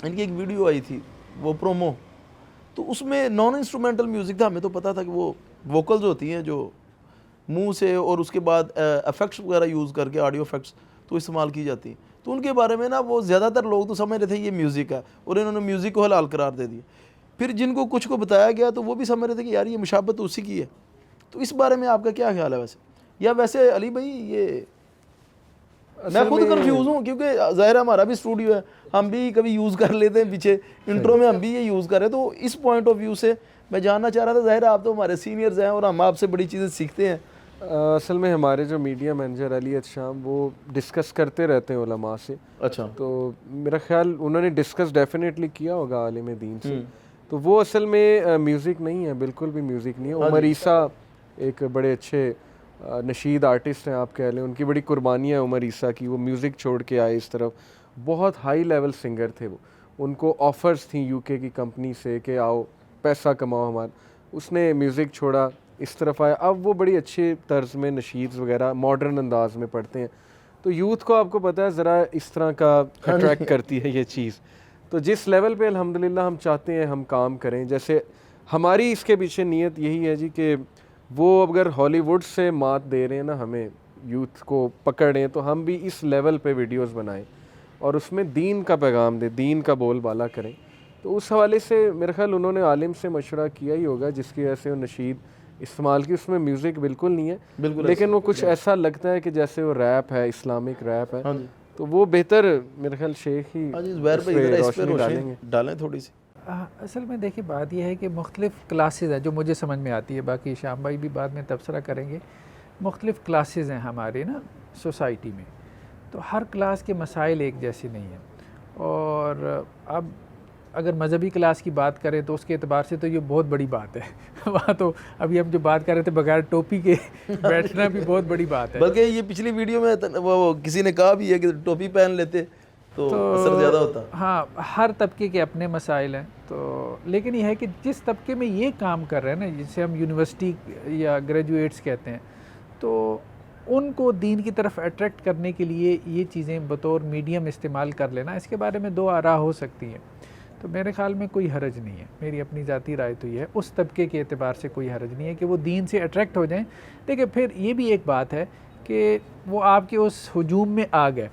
ان کی ایک ویڈیو آئی تھی وہ پرومو, تو اس میں نان انسٹرومنٹل میوزک تھا. ہمیں تو پتہ تھا کہ وہ ووکلز ہوتی ہیں جو منہ سے اور اس کے بعد افیکٹس وغیرہ یوز کر کے, آڈیو افیکٹس تو استعمال کی جاتی ہیں. تو ان کے بارے میں نا وہ زیادہ تر لوگ تو سمجھ رہے تھے یہ میوزک ہے, اور انہوں نے میوزک کو حلال قرار دے دیا. پھر جن کو کچھ کو بتایا گیا تو وہ بھی سمجھ رہے تھے کہ یار یہ مشابہت اسی کی ہے. تو اس بارے میں آپ کا کیا خیال ہے ویسے؟ یا ویسے علی بھائی یہ میں خود کنفیوز ہوں, کیونکہ ظاہر ہمارا بھی اسٹوڈیو ہے, ہم بھی کبھی یوز کر لیتے ہیں, پیچھے انٹرو میں ہم بھی یہ یوز کر رہے ہیں. تو اس پوائنٹ آف ویو سے میں جاننا چاہ رہا تھا, ظاہر آپ تو ہمارے سینئرز ہیں اور ہم آپ سے بڑی چیزیں سیکھتے ہیں. اصل میں ہمارے جو میڈیا مینیجر علی شام وہ ڈسکس کرتے رہتے ہیں علماء سے. اچھا, تو میرا خیال انہوں نے ڈسکس ڈیفینیٹلی کیا ہوگا عالم دین سے. تو وہ اصل میں میوزک نہیں ہے, بالکل بھی میوزک نہیں ہے. عمر عیسیٰ ایک بڑے اچھے نشید آرٹسٹ ہیں آپ کہہ لیں, ان کی بڑی قربانیاں عمر عیسیٰ کی. وہ میوزک چھوڑ کے آئے اس طرف, بہت ہائی لیول سنگر تھے وہ. ان کو آفرز تھیں یو کے کی کمپنی سے کہ آؤ پیسہ کماؤ ہمارا. اس نے میوزک چھوڑا, اس طرف آیا. اب وہ بڑی اچھے طرز میں نشیدز وغیرہ ماڈرن انداز میں پڑھتے ہیں. تو یوتھ کو آپ کو پتہ ہے ذرا اس طرح کا اٹریکٹ کرتی ہے یہ چیز. تو جس لیول پہ الحمدللہ ہم چاہتے ہیں ہم کام کریں, جیسے ہماری اس کے پیچھے نیت یہی ہے جی کہ وہ اگر ہالی ووڈ سے مات دے رہے ہیں نا ہمیں, یوتھ کو پکڑیں, تو ہم بھی اس لیول پہ ویڈیوز بنائیں اور اس میں دین کا پیغام دیں, دین کا بول بالا کریں. تو اس حوالے سے میرا خیال انہوں نے عالم سے مشورہ کیا ہی ہوگا جس کی وجہ سے وہ نشید استعمال کی. اس میں میوزک بالکل نہیں ہے, لیکن وہ کچھ ایسا لگتا ہے کہ جیسے وہ ریپ ہے, اسلامک ریپ ہے. تو وہ بہتر میرے خیال شیخ ہی روشنی ڈالیں گے. ڈالیں تھوڑی سی. اصل میں دیکھیے بات یہ ہے کہ مختلف کلاسز ہیں جو مجھے سمجھ میں آتی ہے, باقی شام بھائی بھی بعد میں تبصرہ کریں گے. مختلف کلاسز ہیں ہمارے نا سوسائٹی میں, تو ہر کلاس کے مسائل ایک جیسے نہیں ہیں. اور اب اگر مذہبی کلاس کی بات کریں تو اس کے اعتبار سے تو یہ بہت بڑی بات ہے. وہاں تو ابھی ہم جو بات کر رہے تھے بغیر ٹوپی کے بیٹھنا بھی بہت بڑی بات ہے. بلکہ یہ پچھلی ویڈیو میں وہ کسی نے کہا بھی ہے کہ ٹوپی پہن لیتے تو اثر زیادہ ہوتا. ہاں, ہر طبقے کے اپنے مسائل ہیں. تو لیکن یہ ہے کہ جس طبقے میں یہ کام کر رہے ہیں نا, جسے ہم یونیورسٹی یا گریجویٹس کہتے ہیں, تو ان کو دین کی طرف اٹریکٹ کرنے کے لیے یہ چیزیں بطور میڈیم استعمال کر لینا, اس کے بارے میں دو آراء ہو سکتی ہیں. تو میرے خیال میں کوئی حرج نہیں ہے, میری اپنی ذاتی رائے تو یہ ہے, اس طبقے کے اعتبار سے کوئی حرج نہیں ہے کہ وہ دین سے اٹریکٹ ہو جائیں. دیکھیں پھر یہ بھی ایک بات ہے کہ وہ آپ کے اس ہجوم میں آ گئے,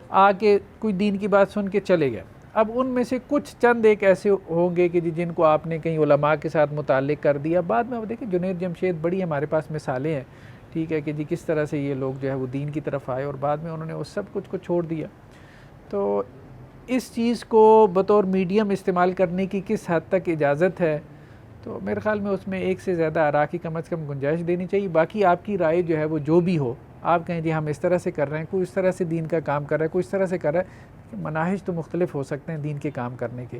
آ کے کوئی دین کی بات سن کے چلے گئے. اب ان میں سے کچھ چند ایک ایسے ہوں گے کہ جن کو آپ نے کہیں علماء کے ساتھ متعلق کر دیا. بعد میں اب دیکھیں جنید جمشید بڑی ہمارے پاس مثالیں ہیں, ٹھیک ہے, کہ جی کس طرح سے یہ لوگ جو ہے وہ دین کی طرف آئے اور بعد میں انہوں نے اس سب کچھ کو چھوڑ دیا. تو اس چیز کو بطور میڈیم استعمال کرنے کی کس حد تک اجازت ہے, تو میرے خیال میں اس میں ایک سے زیادہ آراء کی کم از کم گنجائش دینی چاہیے. باقی آپ کی رائے جو ہے وہ جو بھی ہو, آپ کہیں جی ہم اس طرح سے کر رہے ہیں, کوئی اس طرح سے دین کا کام کر رہا ہے, کوئی اس طرح سے کر رہا ہے. مناہج تو مختلف ہو سکتے ہیں دین کے کام کرنے کے.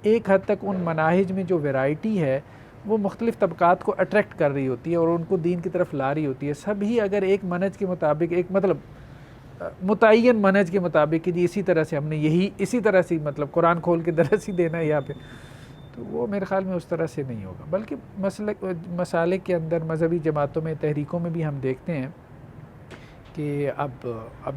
ایک حد تک ان مناہج میں جو ویرائٹی ہے وہ مختلف طبقات کو اٹریکٹ کر رہی ہوتی ہے اور ان کو دین کی طرف لا رہی ہوتی ہے. سبھی اگر ایک منہج کے مطابق, ایک مطلب متعین منہج کے مطابق کہ جی اسی طرح سے ہم نے یہی اسی طرح سے مطلب قرآن کھول کے درس ہی دینا ہے یہاں پہ, تو وہ میرے خیال میں اس طرح سے نہیں ہوگا. بلکہ مسالک کے اندر مذہبی جماعتوں میں, تحریکوں میں بھی ہم دیکھتے ہیں کہ اب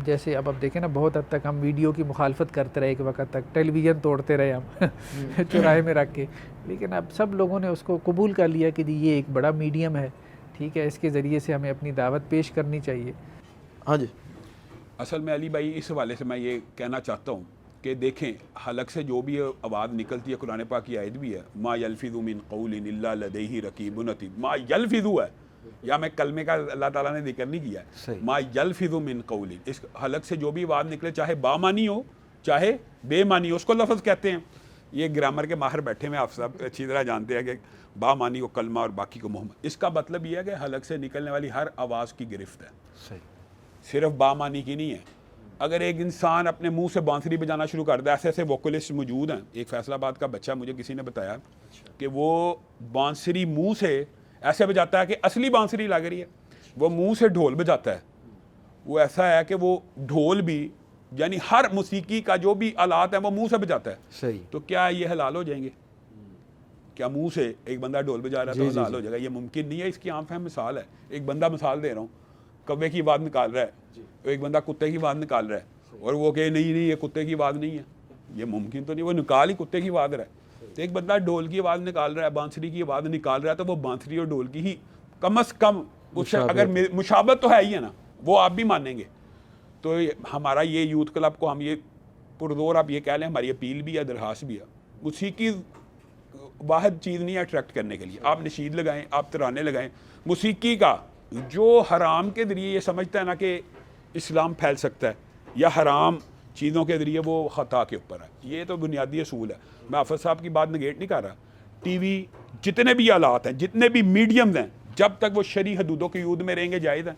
جیسے اب دیکھیں نا, بہت حد تک ہم ویڈیو کی مخالفت کرتے رہے ایک وقت تک, ٹیلی ویژن توڑتے رہے ہم چوراہے میں رکھ کے, لیکن اب سب لوگوں نے اس کو قبول کر لیا کہ جی یہ ایک بڑا میڈیم ہے, ٹھیک ہے, اس کے ذریعے سے ہمیں اپنی دعوت پیش کرنی چاہیے. ہاں جی. اصل میں علی بھائی اس حوالے سے میں یہ کہنا چاہتا ہوں کہ دیکھیں حلق سے جو بھی آواز نکلتی ہے, قرآن پاک کی آیت بھی ہے, ما یلفظ من قول الا لدیہ رقیب عتید. ما یلفظ ہے, یا میں کلمے کا اللہ تعالیٰ نے ذکر نہیں کیا ہے, ما یلفظ من قول. اس حلق سے جو بھی آواز نکلے, چاہے با معنی ہو چاہے بے معنی ہو, اس کو لفظ کہتے ہیں. یہ گرامر کے ماہر بیٹھے میں آپ سب اچھی طرح جانتے ہیں کہ با معنی کو کلمہ اور باقی کو محمد. اس کا مطلب یہ ہے کہ حلق سے نکلنے والی ہر آواز کی گرفت ہے, صرف با معنی کی نہیں ہے. اگر ایک انسان اپنے منہ سے بانسری بجانا شروع کر دے, ایسے ایسے ووکلسٹ موجود ہیں. ایک فیصل آباد کا بچہ مجھے کسی نے بتایا کہ وہ بانسری منہ سے ایسے بجاتا ہے کہ اصلی بانسری لگ رہی ہے, وہ منہ سے ڈھول بجاتا ہے. وہ ایسا ہے کہ وہ ڈھول بھی یعنی ہر موسیقی کا جو بھی آلات ہے وہ منہ سے بجاتا ہے. صحیح. تو کیا یہ حلال ہو جائیں گے؟ کیا منہ سے ایک بندہ ڈھول بجا رہا ہے تو حلال ہو جائے گا؟ یہ ممکن نہیں ہے. اس کی عام فہم مثال ہے, ایک بندہ مثال دے رہا ہوں, کوے کی آواز نکال رہا ہے, ایک بندہ کتے کی آواز نکال رہا ہے, اور وہ کہ نہیں یہ کتے کی آواز نہیں ہے, یہ ممکن تو نہیں, وہ نکال ہی کتے کی آواز رہا ہے. تو ایک بندہ ڈھول کی آواز نکال رہا ہے, بانسری کی آواز نکال رہا ہے, تو وہ بانسری اور ڈھول کی ہی کم از کم اس سے اگر مشابہت تو ہے ہی ہے نا, وہ آپ بھی مانیں گے. تو ہمارا یہ یوتھ کلب کو ہم یہ پرزور آپ یہ کہہ لیں, ہماری اپیل بھی ہے, درخواست بھی ہے, موسیقی واحد چیز نہیں ہے اٹریکٹ کرنے کے لیے. آپ نشید لگائیں, آپ ترانے لگائیں, موسیقی کا جو حرام کے ذریعے یہ سمجھتا ہے نا کہ اسلام پھیل سکتا ہے, یا حرام چیزوں کے ذریعے وہ خطا کے اوپر ہے. یہ تو بنیادی اصول ہے. میں حافظ صاحب کی بات نگیٹ نہیں کر رہا. ٹی وی جتنے بھی آلات ہیں, جتنے بھی میڈیمز ہیں, جب تک وہ شرعی حدودوں کی حدود میں رہیں گے جائز ہیں.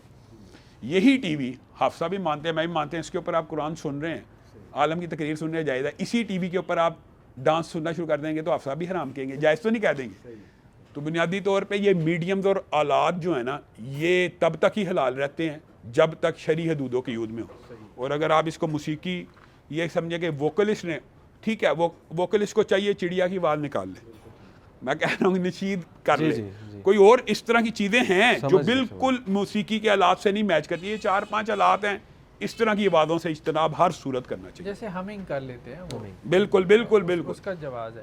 یہی ٹی وی حافظ صاحب بھی مانتے ہیں, میں بھی مانتے ہیں, اس کے اوپر آپ قرآن سن رہے ہیں, عالم کی تقریر سن رہے ہیں, جائز ہے. اسی ٹی وی کے اوپر آپ ڈانس سننا شروع کر دیں گے تو حافظ صاحب بھی حرام کہیں گے, جائز تو نہیں کہہ دیں گے. تو بنیادی طور پہ یہ میڈیمز اور آلات جو ہیں نا, یہ تب تک ہی حلال رہتے ہیں جب تک شرعی حدودوں کی حدود میں ہو. اور اگر آپ اس کو موسیقی یہ سمجھیں کہ ووکلسٹ نے, ٹھیک ہے, وہ ووکلسٹ کو چاہیے چڑیا کی آواز نکال لے, میں کہہ رہا ہوں نشید کر لے, کوئی اور اس طرح کی چیزیں ہیں جو بالکل موسیقی کے آلات سے نہیں میچ کرتی. یہ 4-5 آلات ہیں, اس طرح کی آوازوں سے اجتناب ہر صورت کرنا چاہیے. جیسے ہمنگ کر لیتے ہیں وہ, بالکل بالکل بالکل اس کا جواز ہے.